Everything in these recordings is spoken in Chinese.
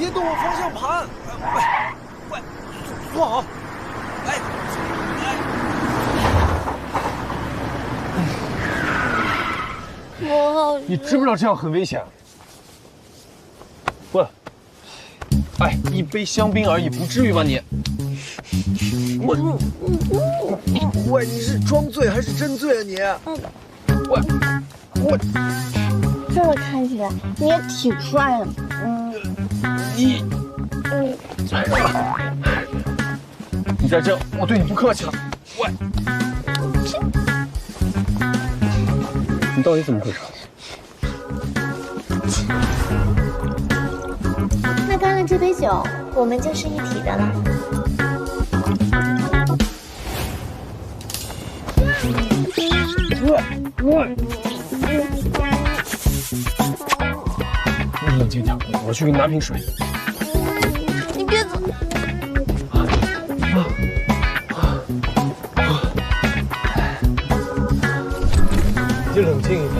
别动我方向盘！喂，坐好。哎，我好……你知不知道这样很危险？喂，哎，一杯香槟而已，不至于吧你？喂，你是装醉还是真醉啊你？我，这么看起来你也挺帅的。你再这样，我对你不客气了。喂，你到底怎么回事？那干了这杯酒，我们就是一体的了。你冷静点，我去给你拿瓶水。你别走。你冷静一点，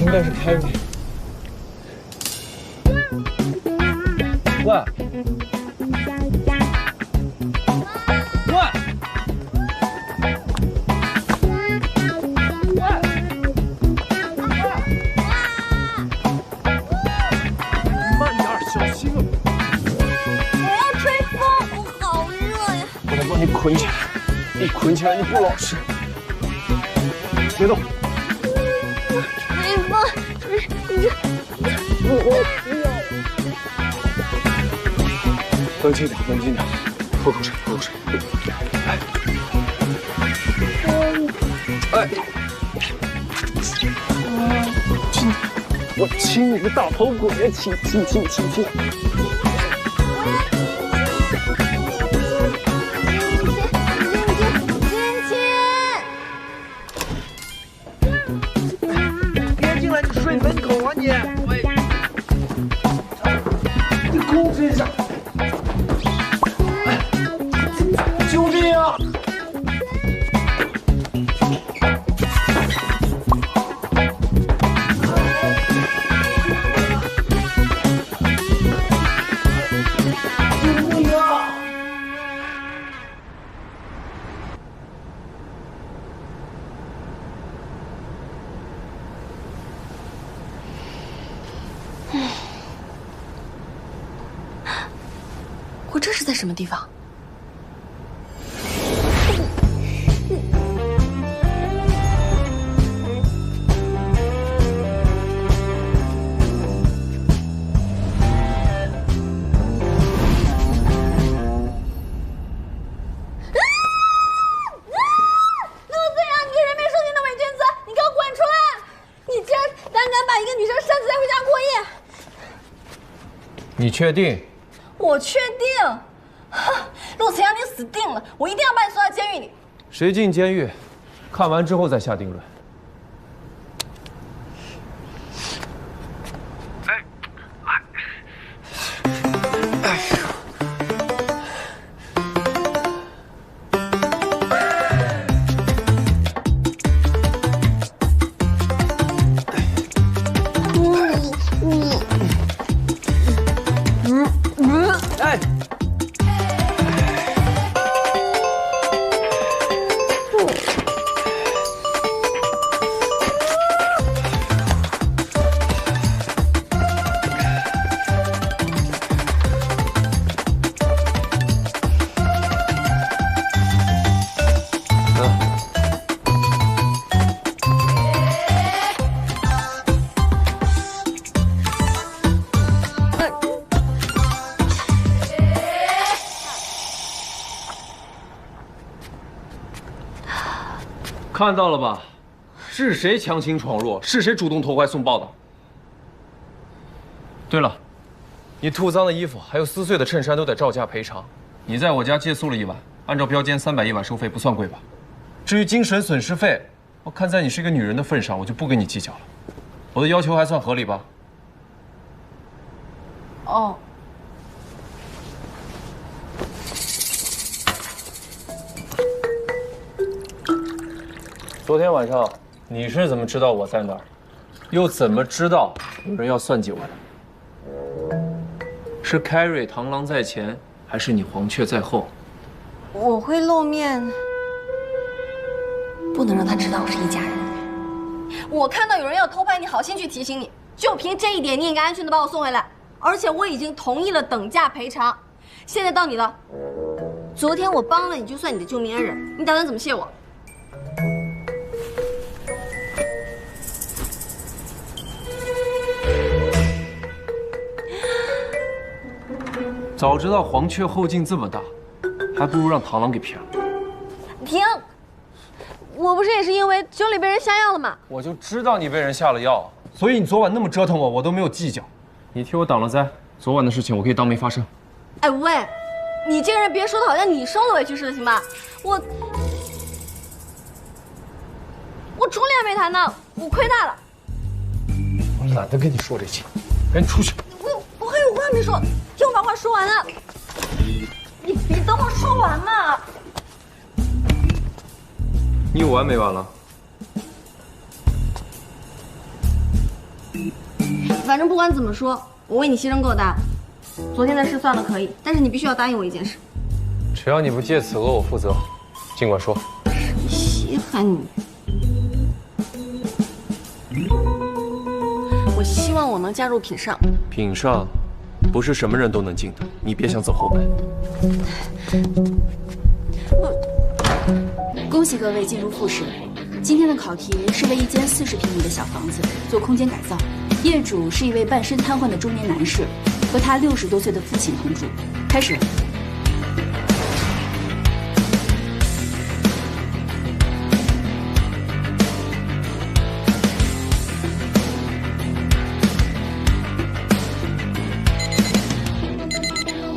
应该是凯瑞。喂，慢点，小心啊！我要吹风，我好热呀！我来帮你捆起来，一捆起来你不老实。别动。吹风，冷静点，冷静点，喝口水，喝口水。哎，我亲你个大头鬼，亲！别进来，你睡门口啊你！喂，你控制一下。救命啊！我这是在什么地方？你确定？我确定。陆子阳，你死定了！我一定要把你送到监狱里。谁进监狱？看完之后再下定论。看到了吧？是谁强行闯入？是谁主动投怀送抱的？对了，你吐脏的衣服还有撕碎的衬衫都得照价赔偿。你在我家借宿了1晚，按照标间300一晚收费，不算贵吧？至于精神损失费，我看在你是个女人的份上，我就不跟你计较了。我的要求还算合理吧？哦。昨天晚上你是怎么知道我在那儿？又怎么知道有人要算计我的？是 Carrie 螳螂在前，还是你黄雀在后？我会露面，不能让他知道我是一家人。我看到有人要偷拍你，好心去提醒你，就凭这一点，你应该安全的把我送回来。而且我已经同意了等价赔偿，现在到你了。昨天我帮了你，就算你的救命恩人，你打算怎么谢我？早知道黄雀后劲这么大，还不如让螳螂给骗了。停！我不是也是因为酒里被人下药了吗？我就知道你被人下了药，所以你昨晚那么折腾我，我都没有计较。你替我挡了灾，昨晚的事情我可以当没发生。哎喂，你这个人别说的好像你受了委屈似的，行吧？我出脸没谈呢，我亏大了。我懒得跟你说这些，赶紧出去。我还有话没说，听我把话说完了。你等我说完嘛。你有完没完了？反正不管怎么说，我为你牺牲够大了。昨天的事算了可以，但是你必须要答应我一件事。只要你不借此讹我负责，尽管说。稀罕你。我希望我能加入品上。品上，不是什么人都能进的，你别想走后门。恭喜各位进入复试。今天的考题是为一间40平米的小房子做空间改造，业主是一位半身瘫痪的中年男士，和他60多岁的父亲同住。开始。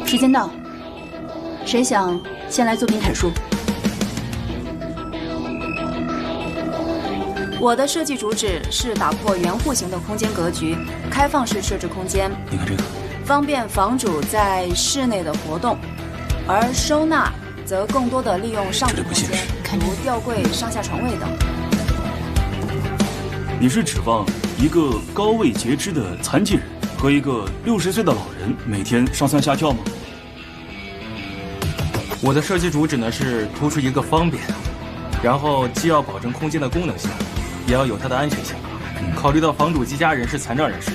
时间到，谁想先来作品阐述？我的设计主旨是打破圆弧形的空间格局，开放式设置空间。你看这个，方便房主在室内的活动，而收纳则更多的利用上部空间，如吊柜、上下床位等。你是指望一个高位截肢的残疾人和一个60岁的老人每天上蹿下跳吗？我的设计主旨呢是突出一个方便，然后既要保证空间的功能性，也要有它的安全性。考虑到房主及家人是残障人士，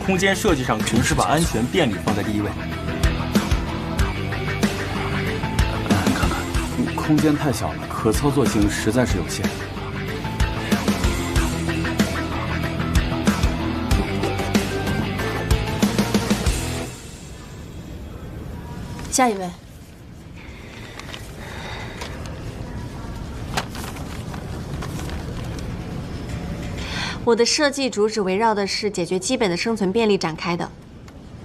空间设计上只是把安全便利放在第一位。你看看，空间太小了，可操作性实在是有限。下一位。我的设计主旨围绕的是解决基本的生存便利展开的。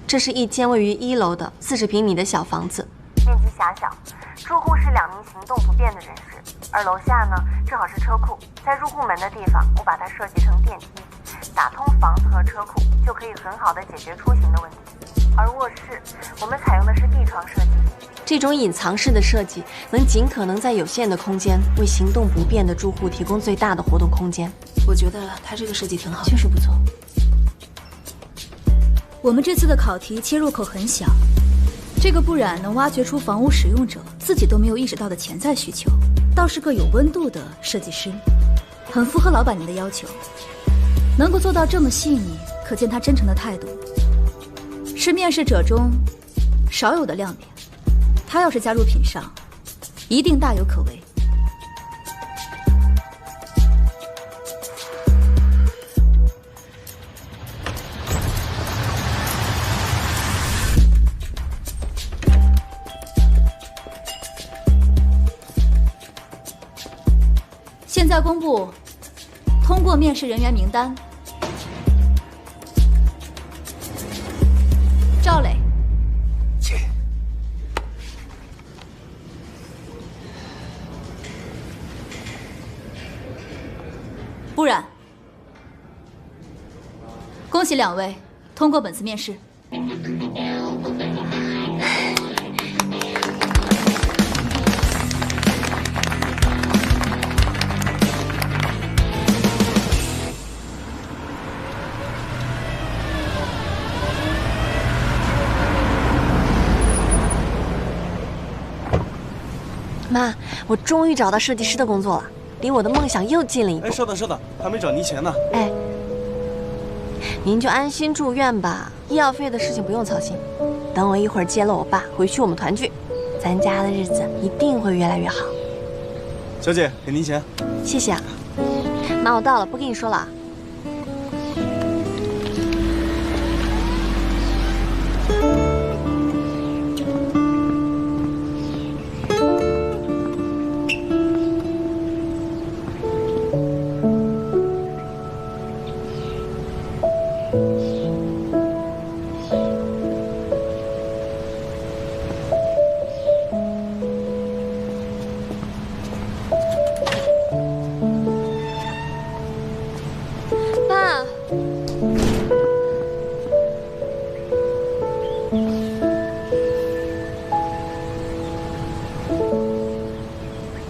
这是一间位于1楼的40平米的小房子，面积狭小，住户是2名行动不便的人士，而楼下呢正好是车库，在入户门的地方，我把它设计成电梯，打通房子和车库，就可以很好的解决出行的问题。而卧室，我们采用的是地窗设计。这种隐藏式的设计能尽可能在有限的空间为行动不便的住户提供最大的活动空间。我觉得他这个设计挺好，确实不错。我们这次的考题切入口很小，这个不染能挖掘出房屋使用者自己都没有意识到的潜在需求，倒是个有温度的设计师，很符合老板您的要求。能够做到这么细腻，可见他真诚的态度，是面试者中少有的亮点。他要是加入品上，一定大有可为。现在公布通过面试人员名单：赵磊。不然，恭喜2位通过本次面试。妈，我终于找到设计师的工作了，离我的梦想又近了一步。哎，稍等稍等，还没找您钱呢。哎，您就安心住院吧，医药费的事情不用操心。等我一会儿接了我爸回去，我们团聚，咱家的日子一定会越来越好。小姐，给您钱。谢谢啊。妈，我到了，不跟你说了啊。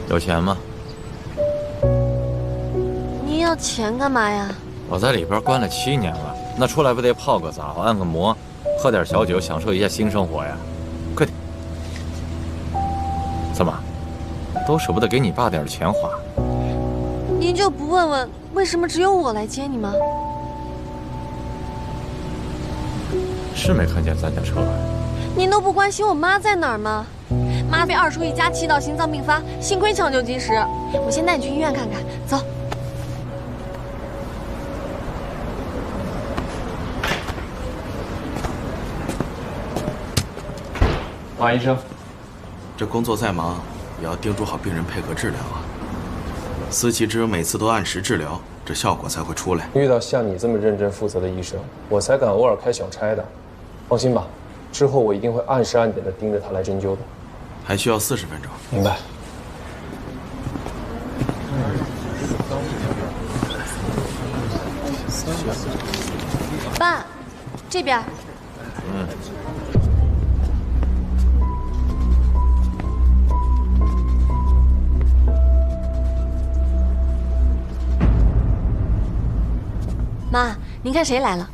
有钱吗？您要钱干嘛呀？我在里边关了7年了，那出来不得泡个澡、按个摩，喝点小酒，享受一下新生活呀？快点！怎么，都舍不得给你爸点钱花？您就不问问为什么只有我来接你吗？是没看见咱家车。您都不关心我妈在哪儿吗？妈被2叔一家气到心脏病发，幸亏抢救及时。我先带你去医院看看，走。马医生，这工作再忙，也要叮嘱好病人配合治疗啊。思琪只有每次都按时治疗，这效果才会出来。遇到像你这么认真负责的医生，我才敢偶尔开小差的。放心吧，之后我一定会按时按点的盯着他来针灸的。还需要40分钟。明白。爸，这边。妈，您看谁来了？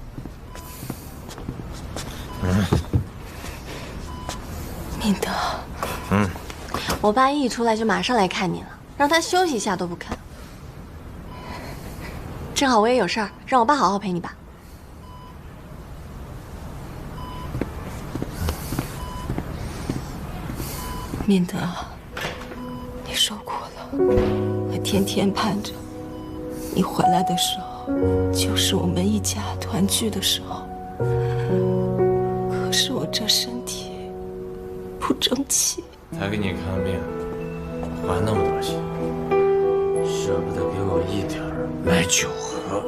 明德。我爸一出来就马上来看你了，让他休息一下都不肯。正好我也有事儿，让我爸好好陪你吧。明德，你受苦了，我天天盼着你回来的时候，就是我们一家团聚的时候。可是我这身体不争气，才给你看病，花那么多钱，舍不得给我一点儿买酒喝，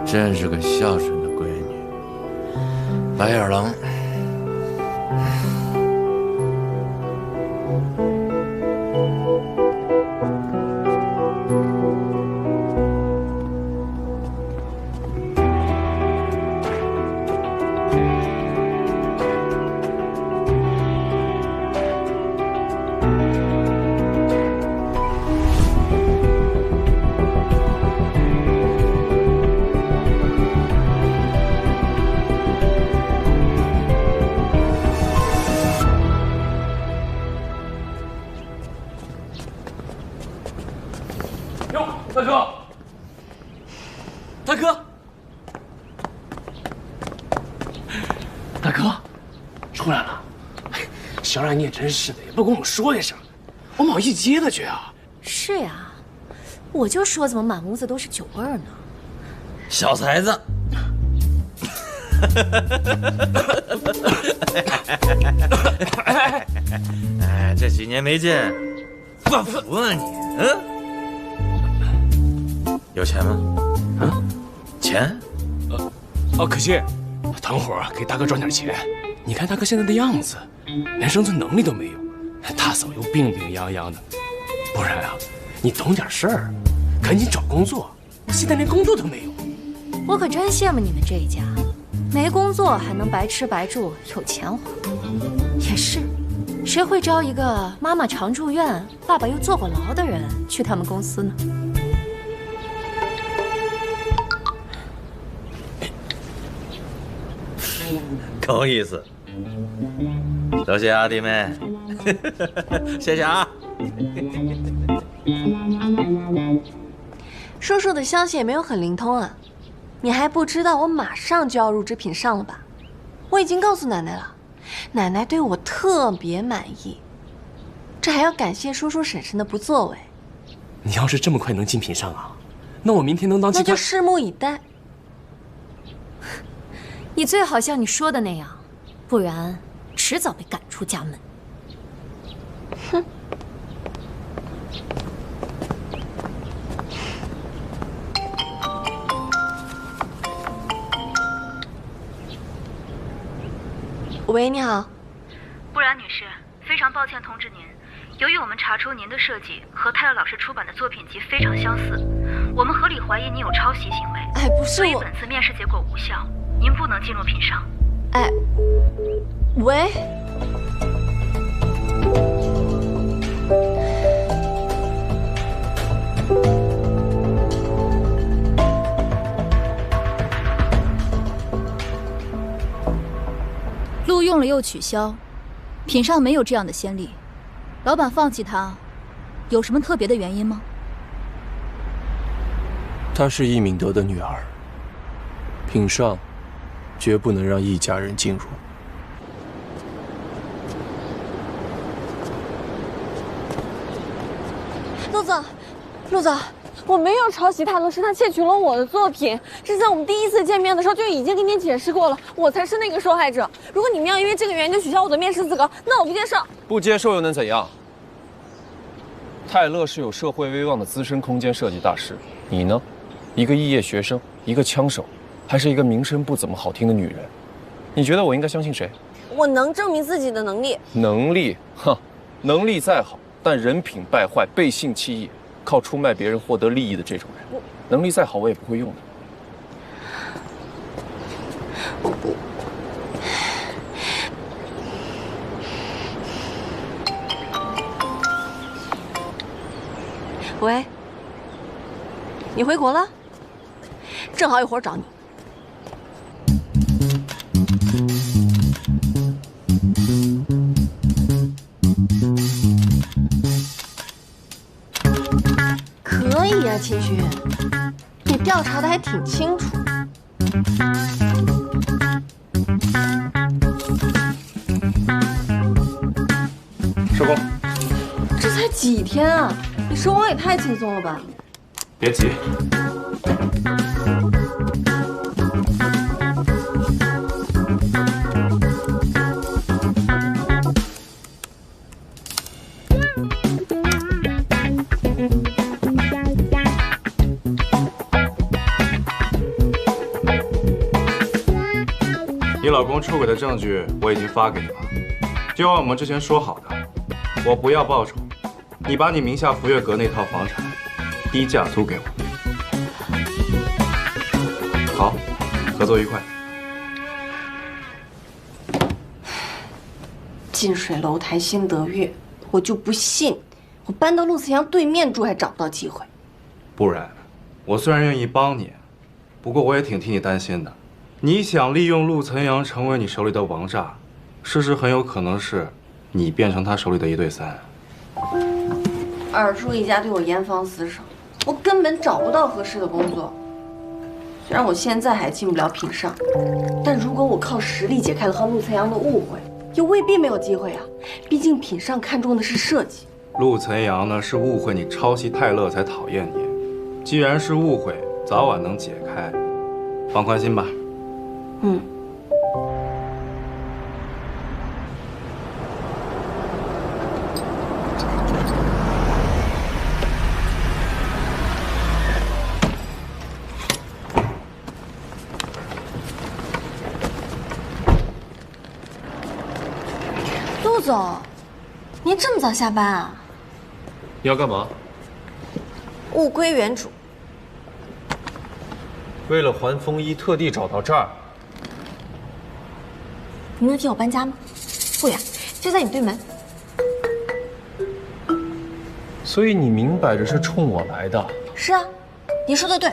真是个孝顺的闺女，白眼狼。小冉，你也真是的，也不跟我们说一声，我们好意接他去啊。是呀，我就说怎么满屋子都是酒味儿呢。小才子，哎，这几年没见，发福啊你，有钱吗？啊，钱？可惜，等会儿给大哥赚点钱。你看大哥现在的样子，连生存能力都没有，大嫂又病病殃殃的，不然啊，你懂点事儿，赶紧找工作。现在连工作都没有。我可真羡慕你们这一家，没工作还能白吃白住，有钱花。也是，谁会招一个妈妈常住院、爸爸又坐过牢的人去他们公司呢？够意思。多谢啊，弟妹，谢谢啊。叔叔的消息也没有很灵通啊，你还不知道我马上就要入职品上了吧？我已经告诉奶奶了，奶奶对我特别满意，这还要感谢叔叔婶婶的不作为。你要是这么快能进品上啊，那我明天能当那就拭目以待。你最好像你说的那样，不然迟早被赶出家门。哼。喂，你好。布然女士，非常抱歉通知您，由于我们查出您的设计和泰勒老师出版的作品集非常相似，我们合理怀疑您有抄袭行为。哎，不是我，所以本次面试结果无效，您不能进入品上。哎，喂。录用了又取消，品上没有这样的先例。老板放弃他，有什么特别的原因吗？她是易敏德的女儿，品上绝不能让易家人进入。陆总，陆总，我没有抄袭泰勒，是他窃取了我的作品。是在我们第一次见面的时候就已经跟您解释过了，我才是那个受害者。如果你们要因为这个原因就取消我的面试资格，那我不接受。不接受又能怎样？泰勒是有社会威望的资深空间设计大师，你呢？一个肄业学生，一个枪手，还是一个名声不怎么好听的女人。你觉得我应该相信谁？我能证明自己的能力。能力？哼，能力再好，但人品败坏、背信弃义，靠出卖别人获得利益的这种人，能力再好我也不会用的。喂，你回国了？正好一会儿找你。可以啊，秦徐，你调查的还挺清楚。收工。这才几天啊，你收工也太轻松了吧？别急。你老公出轨的证据我已经发给你了，就按我们之前说好的，我不要报酬，你把你名下福月阁那套房产低价租给我。好，合作愉快。近水楼台先得月，我就不信我搬到陆慈阳对面住还找不到机会。不然，我虽然愿意帮你，不过我也挺替你担心的。你想利用陆岑阳成为你手里的王炸，事实很有可能是你变成他手里的1对3。二叔一家对我严防死守，我根本找不到合适的工作。虽然我现在还进不了品上，但如果我靠实力解开了和陆岑阳的误会，也未必没有机会啊。毕竟品上看重的是设计。陆岑阳呢是误会你抄袭泰勒才讨厌你，既然是误会，早晚能解开，放宽心吧。嗯。陆总，您这么早下班啊？你要干嘛？物归原主。为了还风衣，特地找到这儿。你能替我搬家吗？不远，就在你对门。所以你明摆着是冲我来的。是啊，你说的对。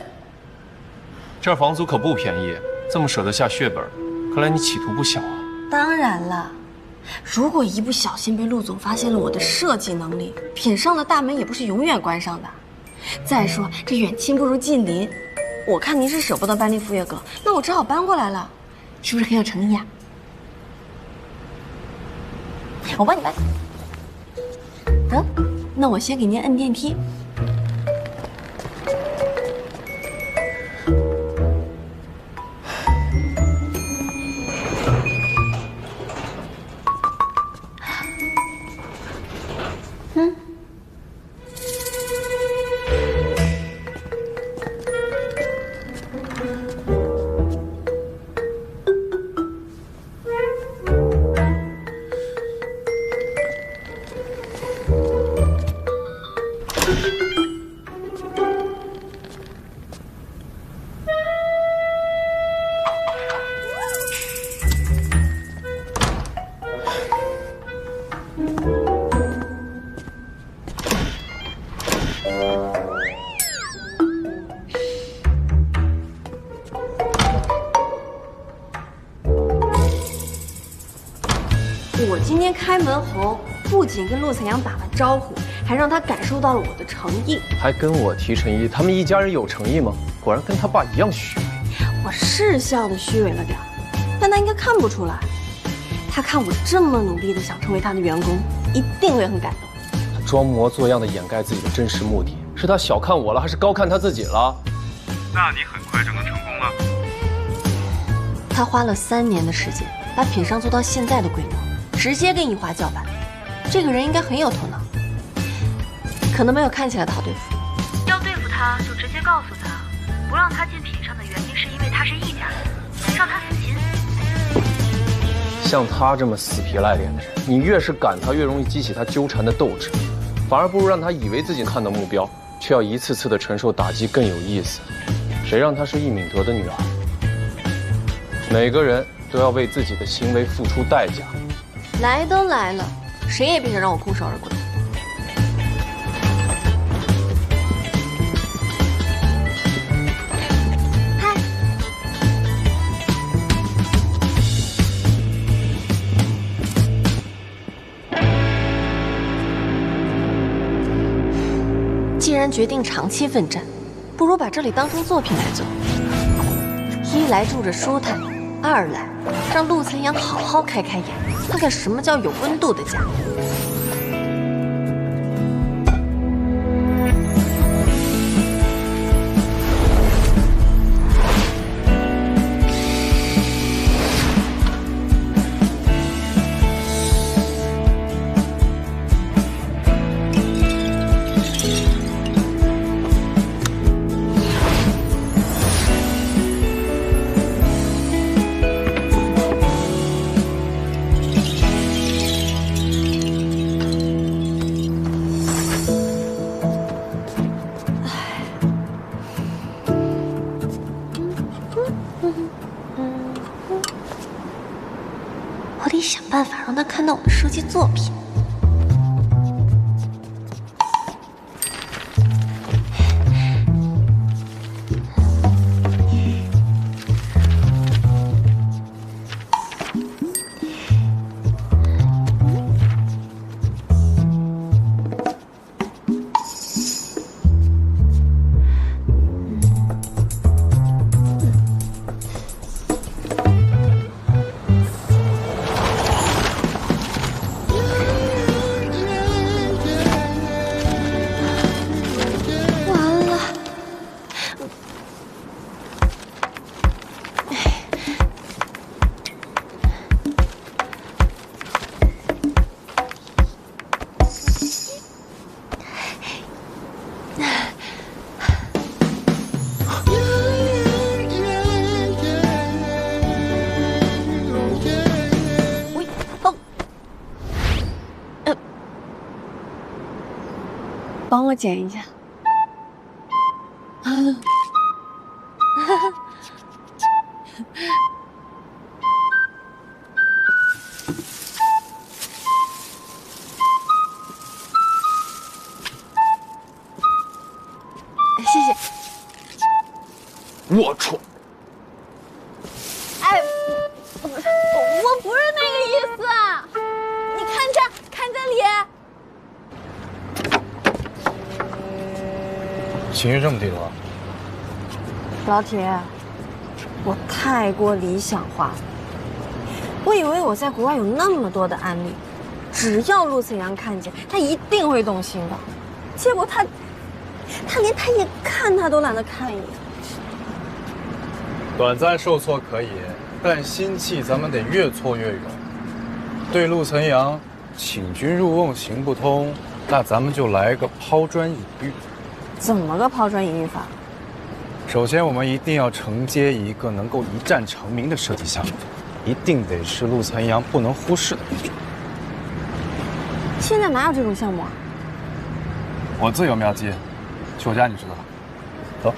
这儿房租可不便宜，这么舍得下血本，看来你企图不小啊。当然了，如果一不小心被陆总发现了我的设计能力，品上的大门也不是永远关上的。再说这远亲不如近邻，我看您是舍不得搬离福月阁，那我只好搬过来了，是不是很有诚意啊？我帮你搬。得，那我先给您摁电梯。我今天开门红，不仅跟陆残阳打了招呼，还让他感受到了我的诚意，还跟我提诚意。他们一家人有诚意吗？果然跟他爸一样虚伪。我是笑得虚伪了点，但他应该看不出来。他看我这么努力的想成为他的员工，一定会很感动。他装模作样的掩盖自己的真实目的，是他小看我了，还是高看他自己了？那你很快就能成功了。他花了3年的时间，把品商做到现在的规模，直接跟宜华叫板。这个人应该很有头脑，可能没有看起来的好对付。要对付他，就直接告诉他，不让他进品商的原因是因为他是一家人，让他死心。像他这么死皮赖脸的人，你越是赶他，越容易激起他纠缠的斗志，反而不如让他以为自己看到目标，却要一次次的承受打击更有意思。谁让她是易敏德的女儿？每个人都要为自己的行为付出代价。来都来了，谁也别想让我空手而归。嗨，既然决定长期奋战，不如把这里当成作品来做。一来住着舒坦，二来让陆残阳好好开开眼，看看什么叫有温度的家。我得想办法让他看到我的设计作品。帮我剪一下。谢谢。龌龊！哎，我不是那情绪这么低落？老铁，我太过理想化了。我以为我在国外有那么多的案例，只要陆晨阳看见，他一定会动心的。结果他连他一看他都懒得看一眼。短暂受挫可以，但心气咱们得越挫越勇。对陆晨阳请君入瓮行不通，那咱们就来个抛砖引玉。怎么个抛砖引玉法？首先，我们一定要承接一个能够一战成名的设计项目，一定得是陆晨阳不能忽视的那种。现在哪有这种项目啊？我自有妙计，去我家你知道。走。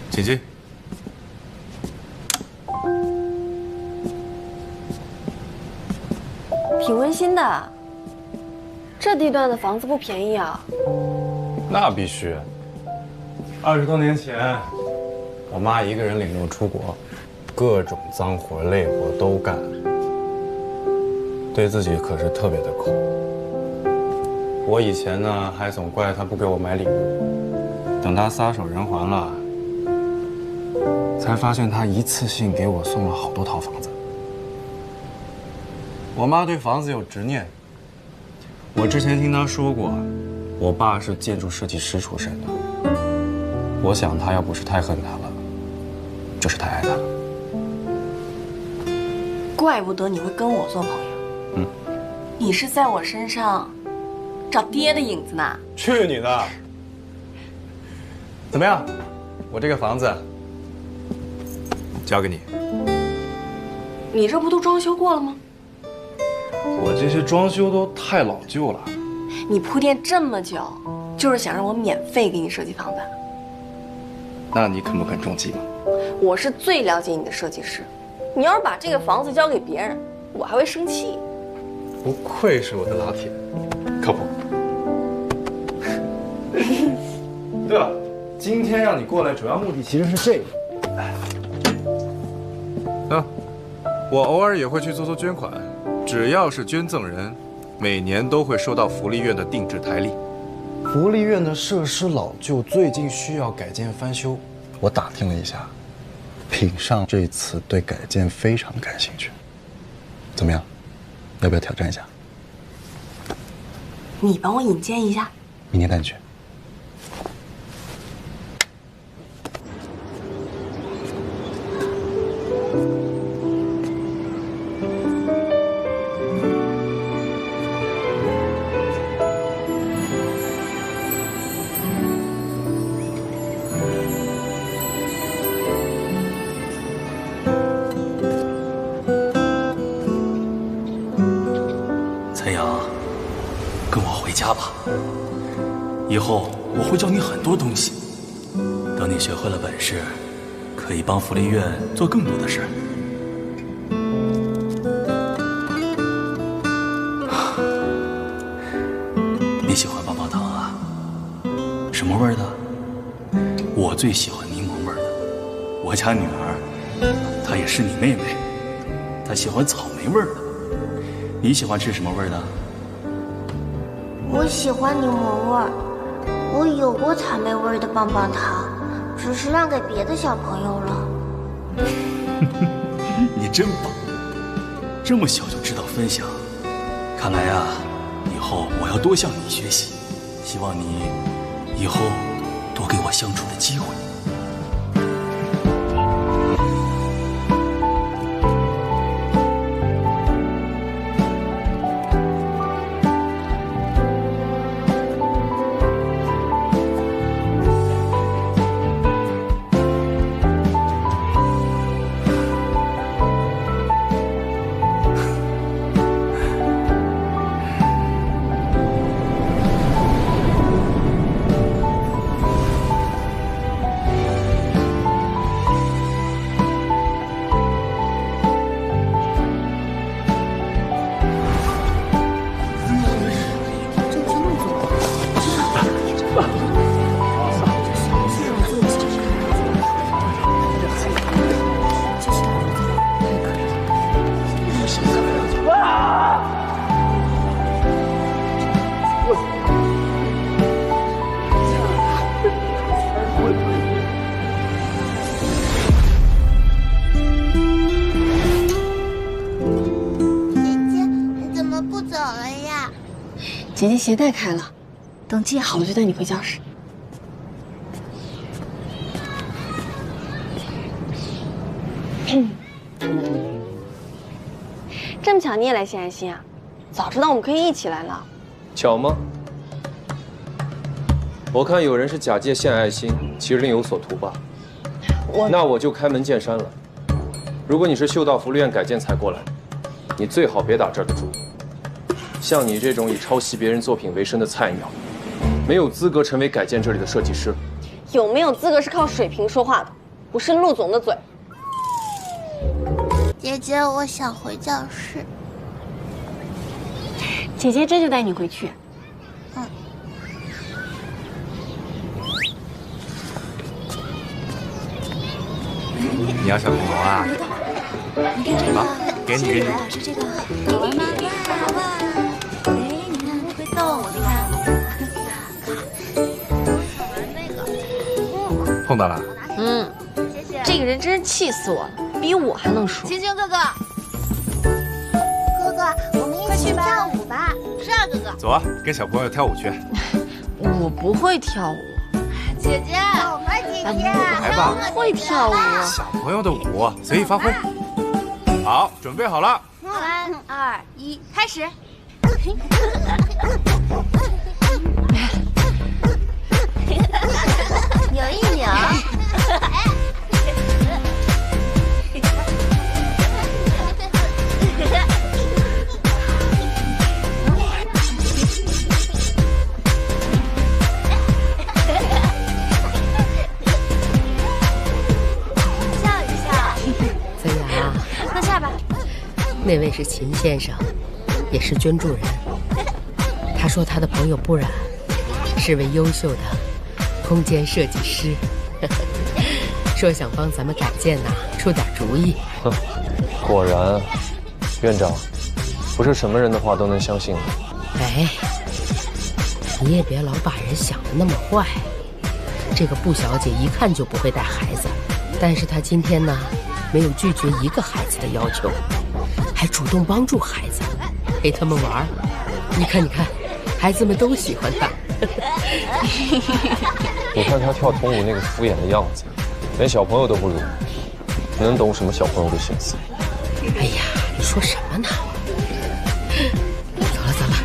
请进。挺温馨的。这地段的房子不便宜啊。那必须。20多年前，我妈一个人领路出国，各种脏活累活都干，对自己可是特别的抠。我以前呢还总怪她不给我买礼物，等她撒手人寰了，才发现她一次性给我送了好多套房子。我妈对房子有执念。我之前听她说过，我爸是建筑设计师出身的。我想她要不是太恨他了，就是太爱他了。怪不得你会跟我做朋友。嗯，你是在我身上找爹的影子呢。去你的！怎么样？我这个房子交给你。你这不都装修过了吗？我这些装修都太老旧了。你铺垫这么久，就是想让我免费给你设计房子？那你肯不肯中计吗？我是最了解你的设计师，你要是把这个房子交给别人，我还会生气。不愧是我的老铁，靠谱。对了，今天让你过来主要目的其实是这个。啊，我偶尔也会去做捐款，只要是捐赠人，每年都会收到福利院的定制台历。福利院的设施老旧，最近需要改建翻修。我打听了一下，品上这次对改建非常感兴趣。怎么样？要不要挑战一下？你帮我引荐一下。明天带你去。陈阳，跟我回家吧。以后我会教你很多东西，等你学会了本事，可以帮福利院做更多的事儿。你喜欢棒棒糖啊？什么味儿的？我最喜欢柠檬味儿的。我家女儿，她也是你妹妹，她喜欢草莓味儿的。你喜欢吃什么味儿的？我喜欢柠檬味儿。我有过草莓味儿的棒棒糖，只是让给别的小朋友了。你真棒，这么小就知道分享。看来呀，以后我要多向你学习。希望你以后多给我相处的机会。姐姐鞋带开了，等系好了就带你回教室。这么巧你也来献爱心啊？早知道我们可以一起来了。巧吗？我看有人是假借献爱心，其实另有所图吧。那我就开门见山了。如果你是秀道福利院改建才过来，你最好别打这儿的主意。像你这种以抄袭别人作品为生的菜鸟，没有资格成为改建这里的设计师。有没有资格是靠水平说话的，不是陆总的嘴。姐姐，我想回教室。姐姐这就带你回去。你要小恐龙啊？你看这个，给你给你。是这个，好玩吗？好玩。哎，你看会动，你看。碰到了。这个人真是气死我了，比我还能说。晴晴哥哥，哥哥，我们一起去跳舞吧。是啊，哥哥。走啊，跟小朋友跳舞去。我不会跳舞。姐姐，我们姐姐，来吧，我会跳舞。小朋友的舞随意发挥。好，准备好了。 3、2、1，开始。扭一扭。那位是秦先生，也是捐助人。他说他的朋友不染是位优秀的空间设计师，说想帮咱们改建呐出点主意。哼，果然，院长，不是什么人的话都能相信的。哎，你也别老把人想得那么坏。这个布小姐一看就不会带孩子，但是她今天呢，没有拒绝一个孩子的要求。 还主动帮助孩子，陪他们玩。你看，你看，孩子们都喜欢他。你看他跳童舞那个敷衍的样子，连小朋友都不如，能懂什么小朋友的心思？哎呀，你说什么呢？走了，走了。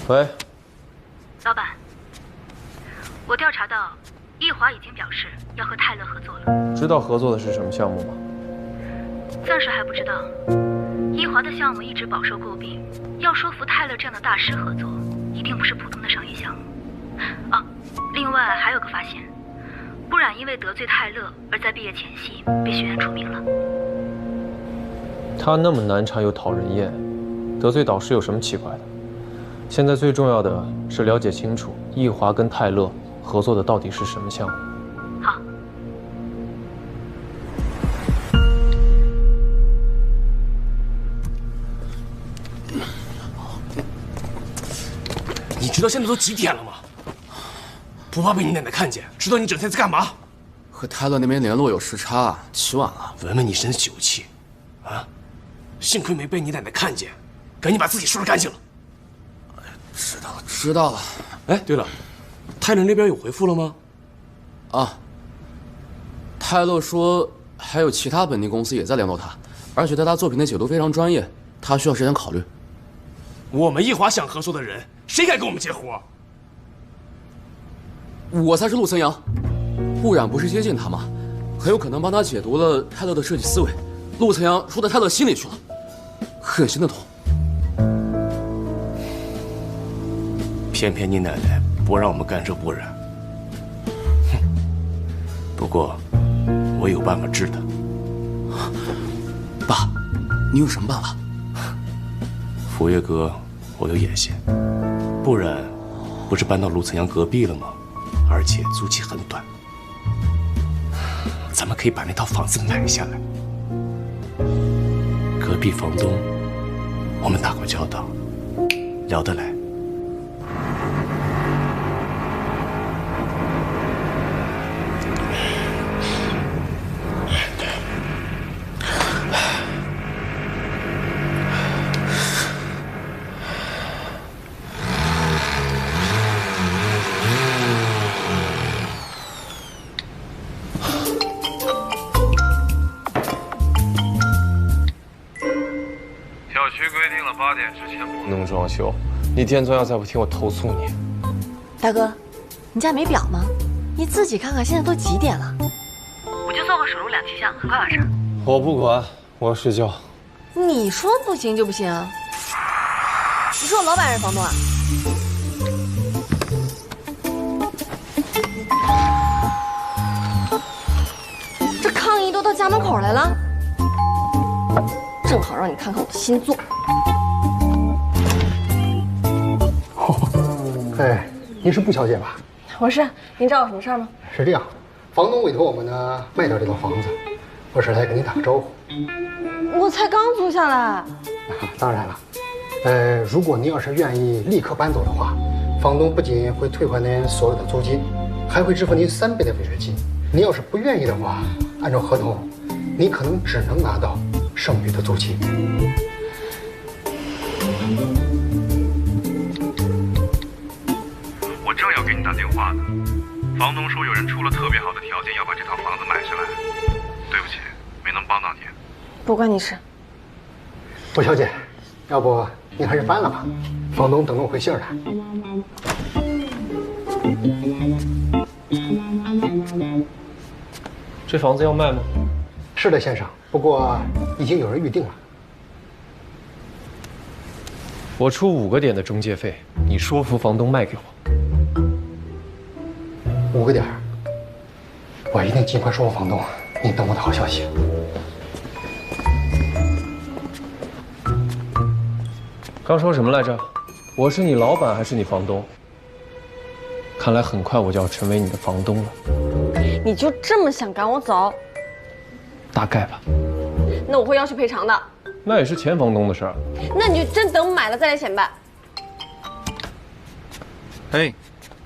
喂，老板，我调查到，易华已经表示要和泰勒合作了。知道合作的是什么项目吗？暂时还不知道。易华的项目一直饱受诟病，要说服泰勒这样的大师合作，一定不是普通的商业项目。啊，另外还有个发现，不染因为得罪泰勒而在毕业前夕被学院除名了。他那么难缠又讨人厌，得罪导师有什么奇怪的？ 现在最重要的是了解清楚易华跟泰勒合作的到底是什么项目。好。你知道现在都几点了吗？不怕被你奶奶看见，知道你整天在干嘛？和泰勒那边联络有时差，起晚了。闻闻你身酒气，啊！幸亏没被你奶奶看见，赶紧把自己收拾干净了。 知道了。哎，对了，泰勒那边有回复了吗？啊，泰勒说还有其他本地公司也在联络他，而且对他作品的解读非常专业，他需要时间考虑。我们易华想合作的人，谁敢跟我们接活？我才是陆森阳，不染不是接近他吗？很有可能帮他解读了泰勒的设计思维。陆森阳说到泰勒心里去了，很心的痛。 偏偏你奶奶不让我们干涉不染。哼，不过我有办法治他。爸，你有什么办法？佛月阁我有眼线，不然不是搬到陆层阳隔壁了吗？而且租期很短，咱们可以把那套房子买下来。隔壁房东，我们打过交道，聊得来。不能装修，你天尊要再不听我投诉你。大哥，你家没表吗？你自己看看，现在都几点了？我就做个手录2期项，很快完事儿。我不管，我要睡觉。你说不行就不行？你说我老板还是房东啊？这抗议都到家门口来了，正好让你看看我的新作。哎，您是布小姐吧？我是，您找我什么事儿吗？是这样，房东委托我们呢卖掉这套房子，我是来跟您打个招呼。我才刚租下来。当然了，如果您要是愿意立刻搬走的话，房东不仅会退还您所有的租金，还会支付您3倍的违约金。您要是不愿意的话，按照合同，您可能只能拿到剩余的租金。我正要给你打电话呢，房东说有人出了特别好的条件要把这套房子买下来。对不起，没能帮到你。不关你事。布小姐，要不您还是搬了吧，房东等着我回信儿呢。这房子要卖吗？是的，先生，不过已经有人预定了。我出5个点的中介费，你说服房东卖给我。 5个点，我一定尽快说服房东。你等我的好消息。刚说什么来着？我是你老板还是你房东？看来很快我就要成为你的房东了。你就这么想赶我走？大概吧。那我会要求赔偿的。那也是前房东的事儿。那你就真等买了再来显摆。Hey,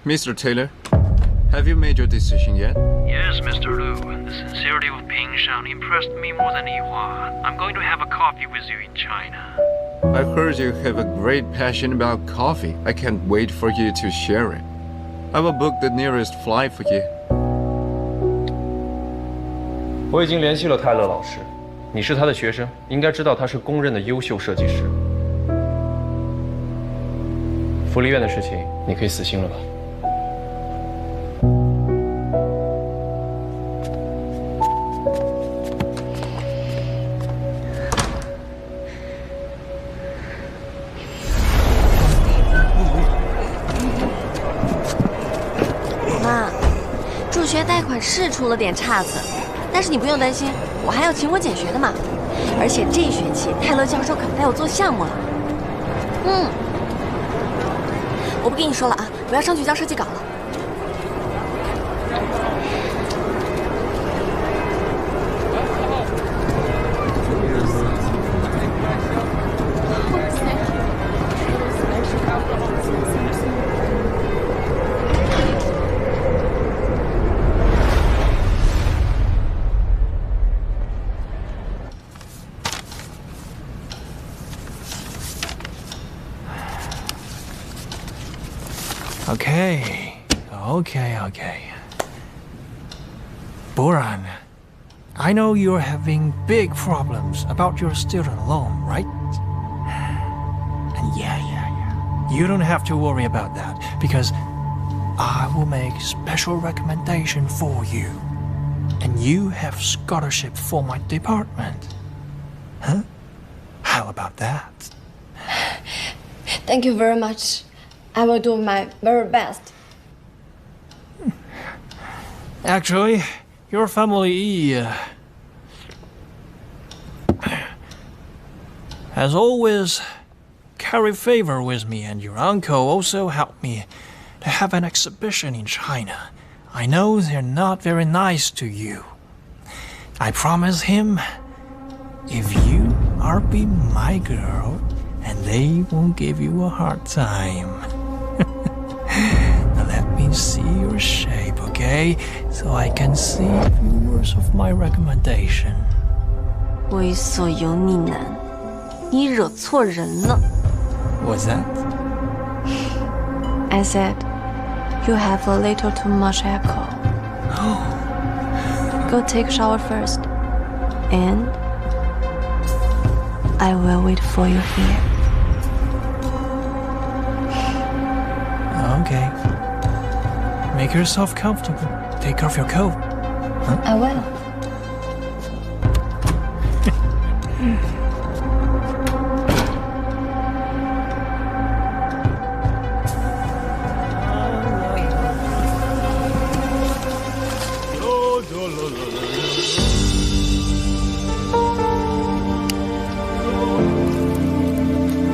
Mr. Taylor. Have you made your decision yet? Yes, Mr. Lu. The sincerity of Ping Shan impressed me more than Yihua. I'm going to have a coffee with you in China. I heard you have a great passion about coffee. I can't wait for you to share it. I will book the nearest flight for you. 我已经联系了泰勒老师，你是他的学生，应该知道他是公认的优秀设计师。福利院的事情，你可以死心了吧？ 妈，助学贷款是出了点岔子，但是你不用担心，我还要勤工俭学的嘛。而且这学期泰勒教授可带我做项目了。我不跟你说了啊，我要上去交设计稿了。 Okay. Boran, I know you're having big problems about your student loan, right? And yeah. You don't have to worry about that, because I will make special recommendation for you. And you have scholarship for my department. Huh? How about that? Thank you very much. I will do my very best. Actually, your family has always carry favor with me, and your uncle also helped me to have an exhibition in China. I know they're not very nice to you. I promise him, if you are be my girl, and they won't give you a hard time. Now let me see your shape, okay? So I can see a few words of my recommendation. 猥琐油腻男，你惹错人了。What's that? I said, you have a little too much alcohol. Go take a shower first, and I will wait for you here. Okay. Make yourself comfortable. Take off your coat. Huh? I will.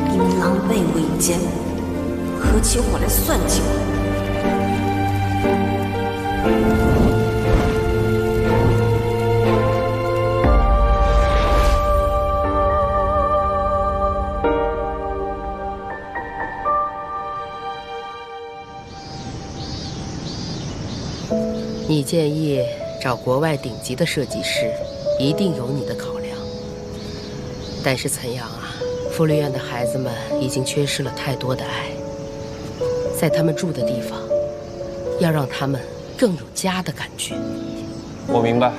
你们狼狈为奸，合起伙来算计我。 你建议找国外顶级的设计师，一定有你的考量。但是岑阳啊，福利院的孩子们已经缺失了太多的爱，在他们住的地方，要让他们更有家的感觉。我明白，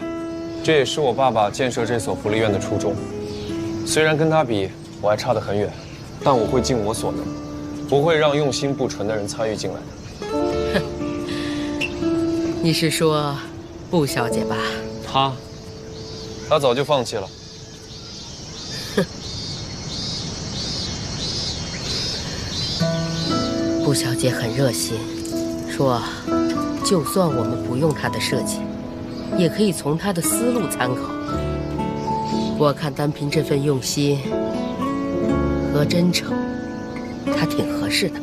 这也是我爸爸建设这所福利院的初衷。虽然跟他比，我还差得很远，但我会尽我所能，不会让用心不纯的人参与进来的。 你是说，布小姐吧？她早就放弃了。哼，布小姐很热心，说，就算我们不用她的设计，也可以从她的思路参考。我看单凭这份用心和真诚，她挺合适的。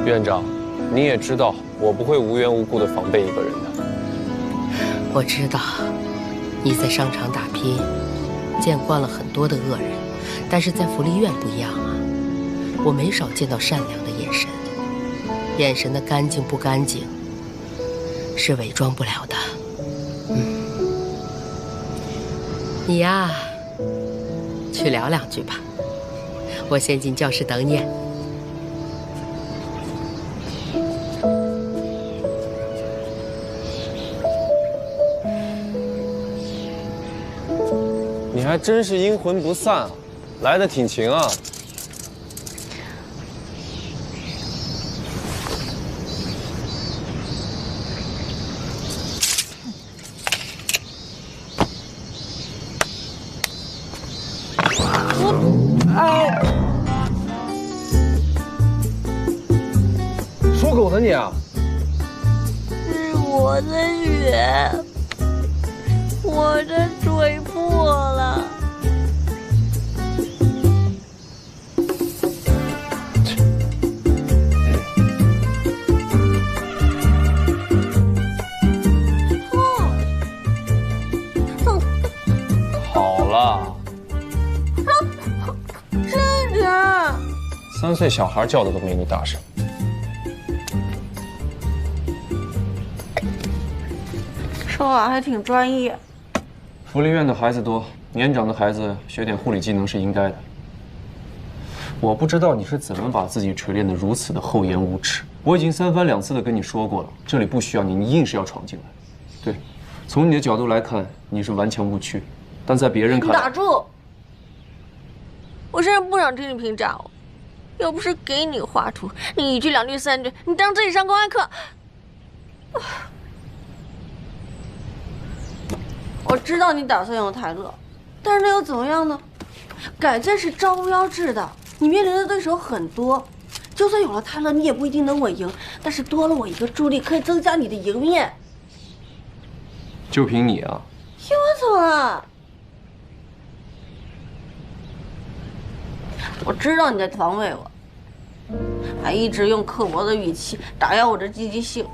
院长，你也知道。 我不会无缘无故的防备一个人的。我知道，你在商场打拼，见惯了很多的恶人，但是在福利院不一样啊。我没少见到善良的眼神，眼神的干净不干净，是伪装不了的。你呀，去聊两句吧，我先进教室等你。 你还真是阴魂不散啊，来得挺勤啊。属狗的你啊！是我的血。 我的嘴破了。好了。这点3岁小孩叫的都没你大声。说话还挺专业。 福利院的孩子多，年长的孩子学点护理技能是应该的。我不知道你是怎么把自己锤炼得如此的厚颜无耻。我已经3番2次的跟你说过了，这里不需要你，你硬是要闯进来。对，从你的角度来看，你是顽强无屈，但在别人看来，打住！我现在不想听你评价我，又不是给你画图，你1句2句3句，你当自己上公安课。我知道你打算用泰勒，但是那又怎么样呢？改建是招标制的，你面临的对手很多，就算有了泰勒，你也不一定能稳赢。但是多了我一个助力，可以增加你的赢面。就凭你啊？凭我怎么了？我知道你在防卫我，还一直用刻薄的语气打压我的积极性，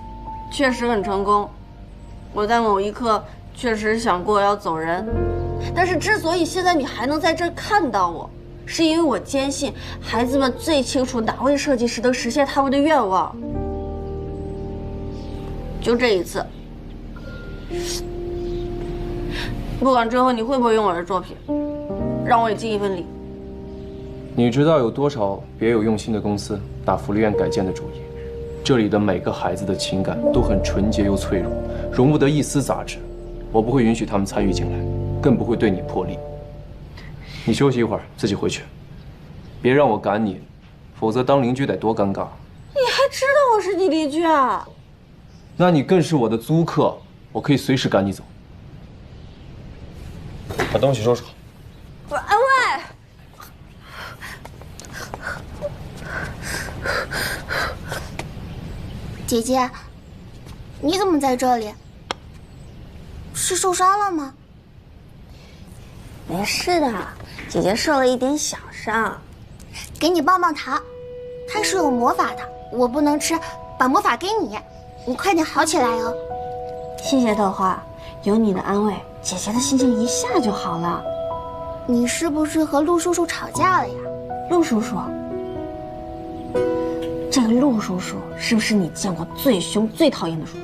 确实很成功。我在某一刻确实想过要走人，但是之所以现在你还能在这儿看到我，是因为我坚信孩子们最清楚哪位设计师能实现他们的愿望。就这一次，不管之后你会不会用我的作品，让我也尽一份力。你知道有多少别有用心的公司打福利院改建的主意？这里的每个孩子的情感都很纯洁又脆弱，容不得一丝杂质。我不会允许他们参与进来，更不会对你破例。你休息一会儿，自己回去，别让我赶你，否则当邻居得多尴尬。你还知道我是你邻居啊？那你更是我的租客，我可以随时赶你走。把东西收拾好。安慰。姐姐，你怎么在这里？是受伤了吗？没事的，姐姐受了一点小伤。给你棒棒糖，它是有魔法的，我不能吃，把魔法给你，你快点好起来哦。谢谢豆花，有你的安慰，姐姐的心情一下就好了。你是不是和陆叔叔吵架了呀？陆叔叔。这个陆叔叔是不是你见过最凶、最讨厌的叔叔？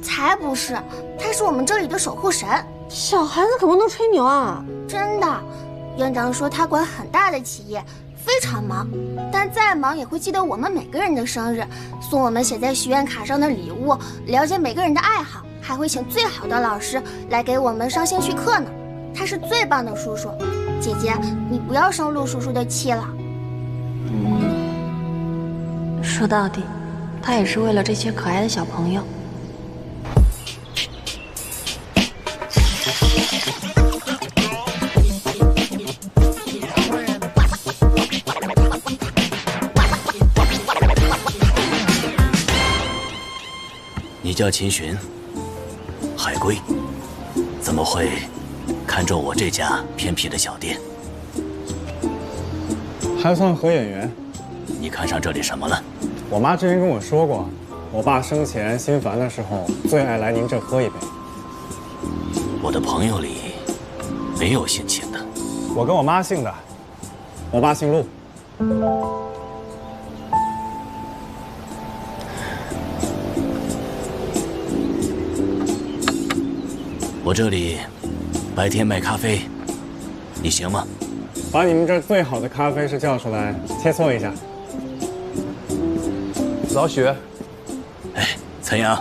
才不是，他是我们这里的守护神。小孩子可不能吹牛啊！真的，院长说他管很大的企业，非常忙，但再忙也会记得我们每个人的生日，送我们写在许愿卡上的礼物，了解每个人的爱好，还会请最好的老师来给我们上兴趣课呢。他是最棒的叔叔，姐姐，你不要生陆叔叔的气了。说到底，他也是为了这些可爱的小朋友。你叫秦寻，海归，怎么会看中我这家偏僻的小店？还算合眼缘。你看上这里什么了？我妈之前跟我说过，我爸生前心烦的时候最爱来您这喝一杯。我的朋友里没有姓秦的。我跟我妈姓的，我爸姓陆。我这里白天卖咖啡，你行吗？把你们这最好的咖啡师叫出来，切磋一下。老许，哎，陈阳，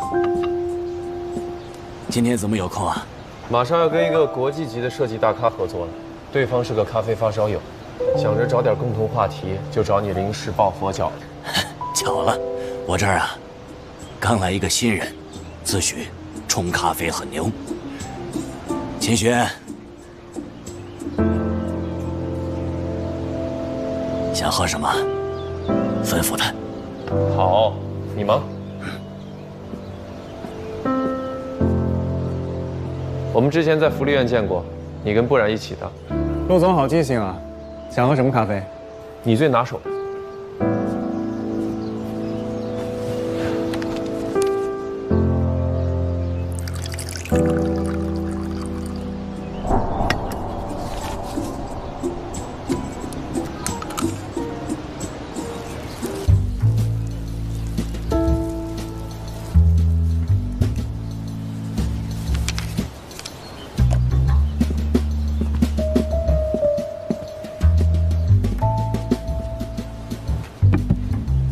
今天怎么有空啊？马上要跟一个国际级的设计大咖合作了，对方是个咖啡发烧友，想着找点共同话题，就找你临时抱佛脚。巧了，我这儿啊，刚来一个新人，自诩冲咖啡很牛。秦轩，想喝什么，吩咐他。好，你忙。我们之前在福利院见过，你跟不然一起的。陆总好记性啊，想喝什么咖啡？你最拿手的。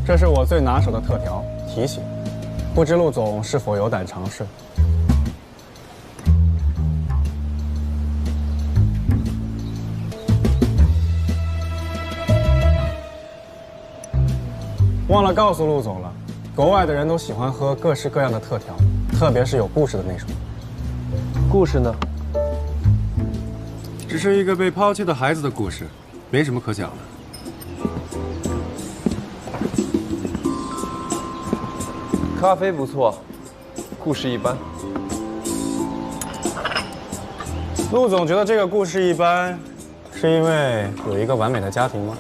这是我最拿手的特调提醒，不知陆总是否有胆尝试？忘了告诉陆总了，国外的人都喜欢喝各式各样的特调，特别是有故事的那种。故事呢？只是一个被抛弃的孩子的故事，没什么可讲的。咖啡不错，故事一般。陆总觉得这个故事一般，是因为有一个完美的家庭吗？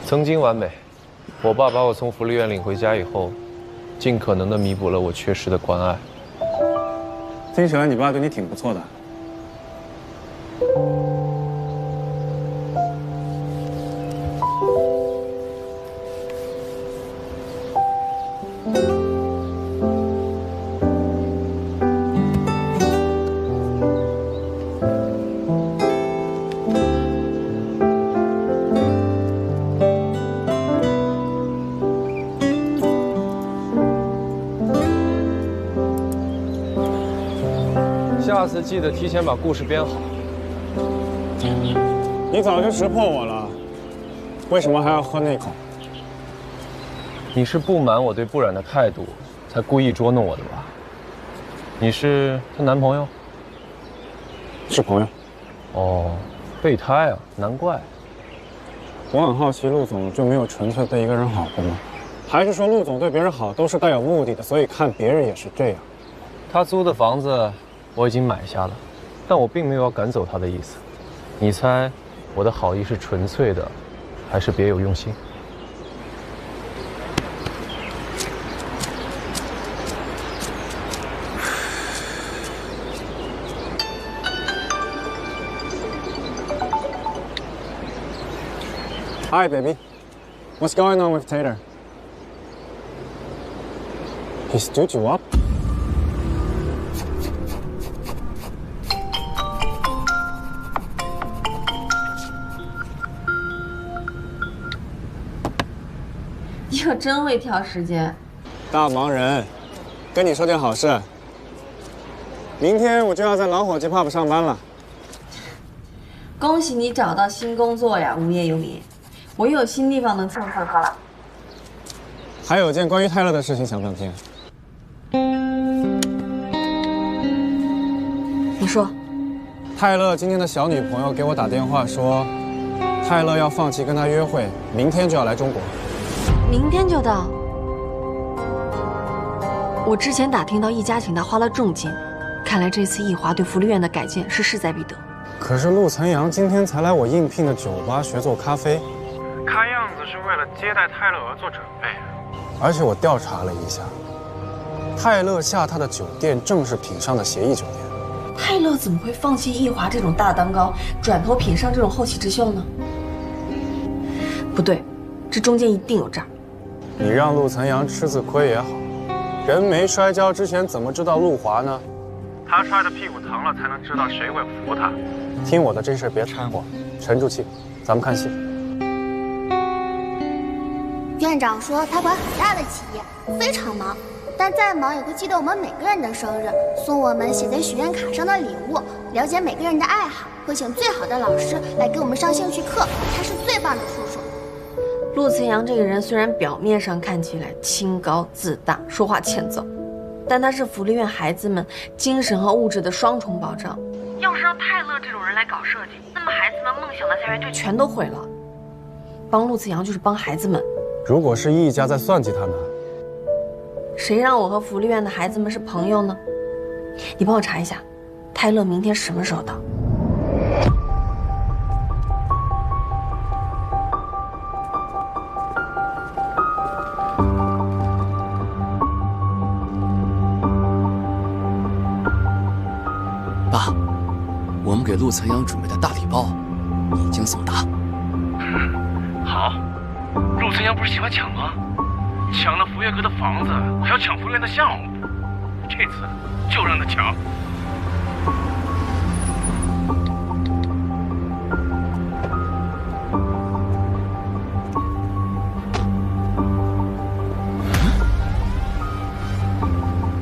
曾经完美，我爸把我从福利院领回家以后，尽可能的弥补了我缺失的关爱。听起来你爸对你挺不错的。下次记得提前把故事编好。你早就识破我了，为什么还要喝那口？你是不满我对不染的态度，才故意捉弄我的吧？你是她男朋友？是朋友。哦，备胎啊，难怪。我很好奇，陆总就没有纯粹对一个人好过吗？还是说陆总对别人好都是带有目的的，所以看别人也是这样？他租的房子我已经买下了，但我并没有要赶走他的意思。你猜，我的好意是纯粹的，还是别有用心？Hi, baby. What's going on with Tater? He stood you up?你可真会挑时间。大忙人，跟你说件好事。明天我就要在老伙计 pub 上班了。恭喜你找到新工作呀，无业游民。我又有新地方能蹭蹭喝了。还有件关于泰勒的事情，想不想听？你说。泰勒今天的小女朋友给我打电话说，泰勒要放弃跟他约会，明天就要来中国。明天就到。我之前打听到易家请他花了重金，看来这次易华对福利院的改建是势在必得。可是陆岑阳今天才来我应聘的酒吧学做咖啡，看样子是为了接待泰勒而做准备。而且我调查了一下，泰勒下榻的酒店正是品上的协议酒店。泰勒怎么会放弃易华这种大蛋糕，转投品上这种后起之秀呢？不对，这中间一定有诈。你让陆岑阳吃次亏也好，人没摔跤之前怎么知道陆华呢？他摔得屁股疼了，才能知道谁会扶他。听我的，这事别掺和，沉住气，咱们看戏。院长说他管很大的企业，非常忙，但再忙也会记得我们每个人的生日，送我们写在许愿卡上的礼物，了解每个人的爱好，会请最好的老师来给我们上兴趣课，他是最棒的叔叔。陆岑阳这个人虽然表面上看起来清高自大，说话欠揍，但他是福利院孩子们精神和物质的双重保障。要是让泰勒这种人来搞设计，那么孩子们梦想的菜园就全都毁了。帮陆岑阳就是帮孩子们。如果是易家在算计他呢？谁让我和福利院的孩子们是朋友呢？你帮我查一下，泰勒明天什么时候到？爸，我们给陆岑阳准备的大礼包已经送达。好，陆岑阳不是喜欢抢吗？抢了福月阁的房子，还要抢福利院的项目，这次就让他抢。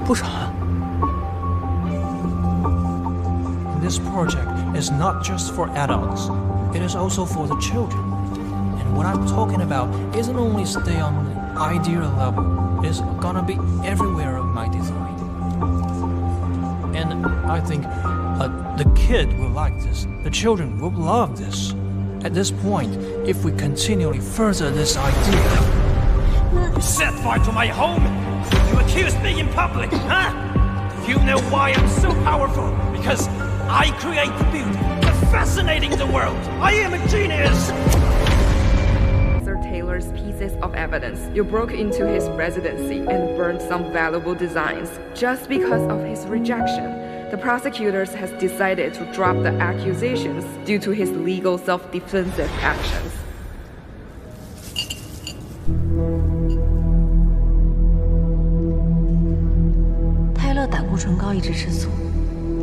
不然。This project is not just for adults, it is also for the children. And what I'm talking about isn't only stay on the idea level, it's gonna be everywhere of my design. And I think the kid will like this, the children will love this. At this point, if we continually further this idea... You set fire to my home! You accused me in public, huh? Do you know why I'm so powerful? Because I create the beauty, the fascinating the world. I am a genius. Sir Taylor Taylor's pieces of evidence. You broke into his residency and burned some valuable designs. Just because of his rejection, the prosecutors has decided to drop the accusations due to his legal self-defensive actions. 泰勒胆固醇高，一直吃醋，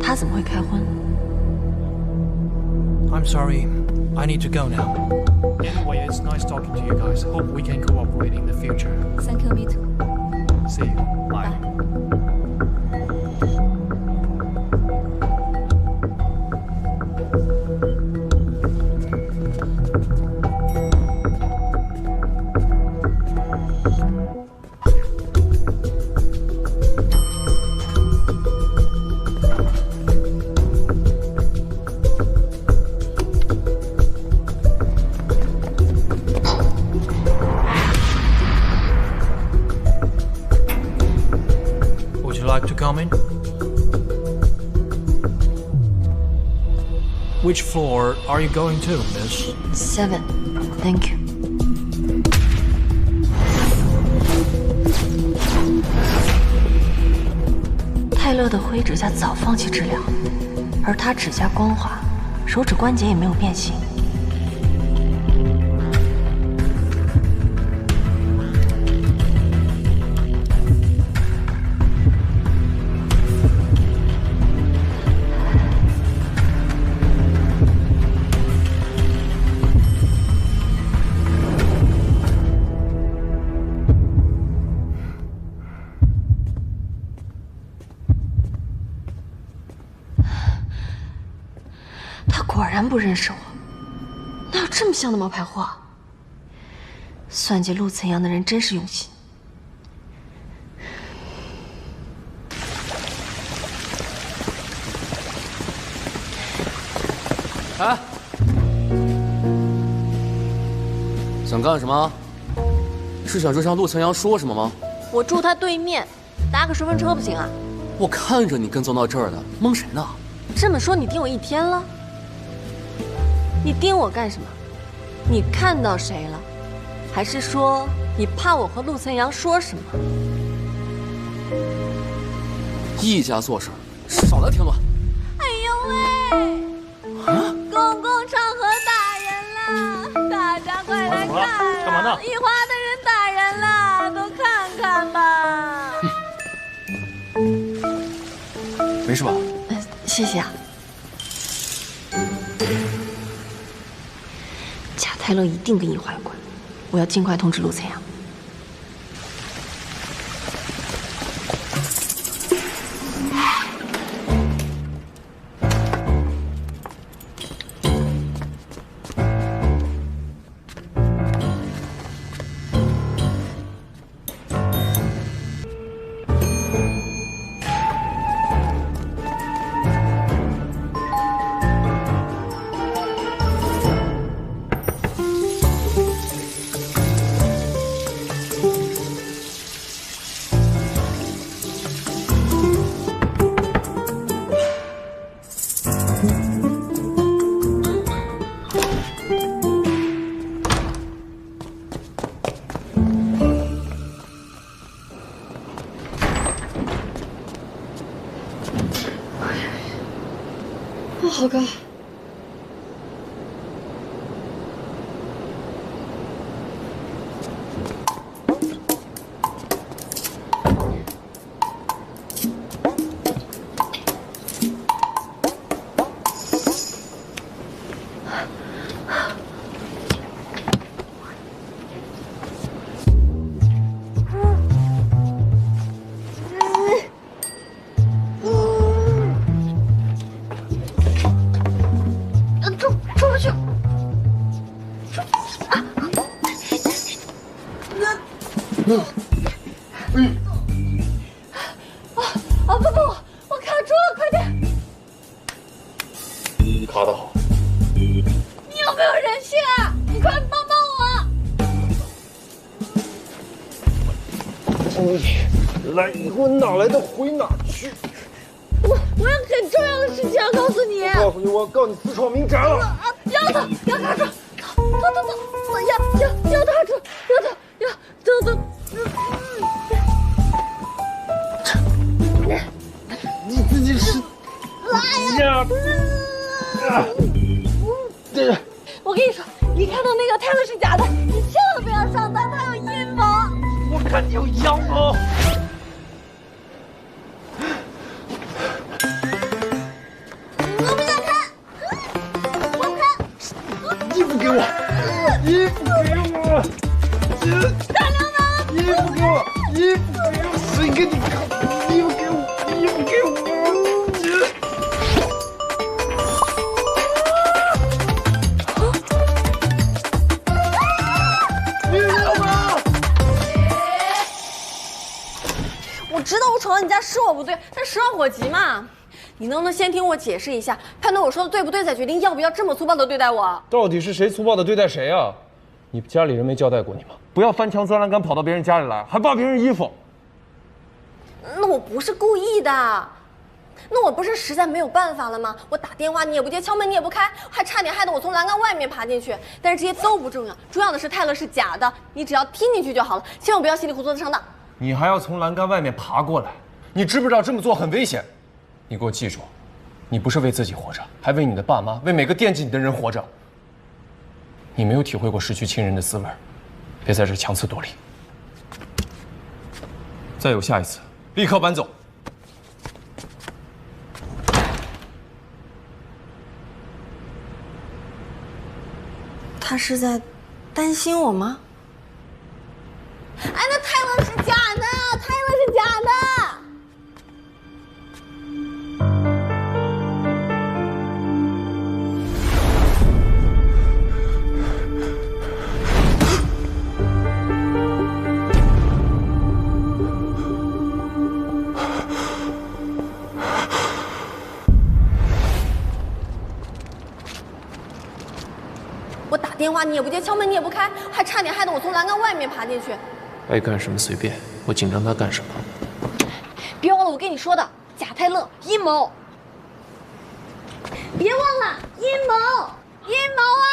他怎么会开荤？ I'm sorry. I need to go now. Anyway, it's nice talking to you guys. Hope we can cooperate in the future. Thank you, me too. See you. Bye. Which floor are you going to, miss? 7. Thank you. 泰勒的灰指甲早放弃治疗，而他指甲光滑，手指关节也没有变形。 果然不认识我，哪有这么像的冒牌货？算计陆岑阳的人真是用心。哎，想干什么？是想追上陆岑阳说什么吗？我住他对面，搭个顺风车不行啊？我看着你跟踪到这儿的，蒙谁呢？这么说你盯我一天了？ 你盯我干什么？你看到谁了？还是说你怕我和陆岑阳说什么？一家做事少来添乱！哎呦喂！啊！公共场合打人了，大家快来看！干嘛呢？一花的人打人了，都看看吧。没事吧？谢谢啊。 泰勒一定跟易华有关，我要尽快通知陆岑阳。好高。我卡住了，快点！你卡得好。你有没有人性啊？你快帮帮我！来以后哪来的回哪去。我有很重要的事情要告诉你。我告诉你，我要告你私闯民宅了。要他，要他住，走，要他住。看你有阳谋！我不想看，我不看。衣服给我，衣服给我！大流氓！衣服给我，衣服给我！谁给你看？衣服给我，衣服给我！我知道我闯到你家是我不对，但十万火急嘛。你能不能先听我解释一下，判断我说的对不对，再决定要不要这么粗暴的对待我？到底是谁粗暴的对待谁啊？你家里人没交代过你吗？不要翻墙钻栏杆跑到别人家里来，还扒别人衣服。那我不是故意的，那我不是实在没有办法了吗？我打电话你也不接，敲门你也不开，还差点害得我从栏杆外面爬进去。但是这些都不重要，重要的是泰勒是假的，你只要听进去就好了，千万不要稀里糊涂的上当。你还要从栏杆外面爬过来，你知不知道这么做很危险？你给我记住，你不是为自己活着，还为你的爸妈，为每个惦记你的人活着。你没有体会过失去亲人的滋味，别在这强词夺理。再有下一次，立刻搬走。他是在担心我吗？哎，那泰勒是假的，泰勒是假的。我打电话你也不接，敲门你也不开，还差点害得我从栏杆外面爬进去。爱干什么随便，我紧张他干什么？别忘了我跟你说的，假泰勒阴谋。别忘了阴谋，阴谋啊！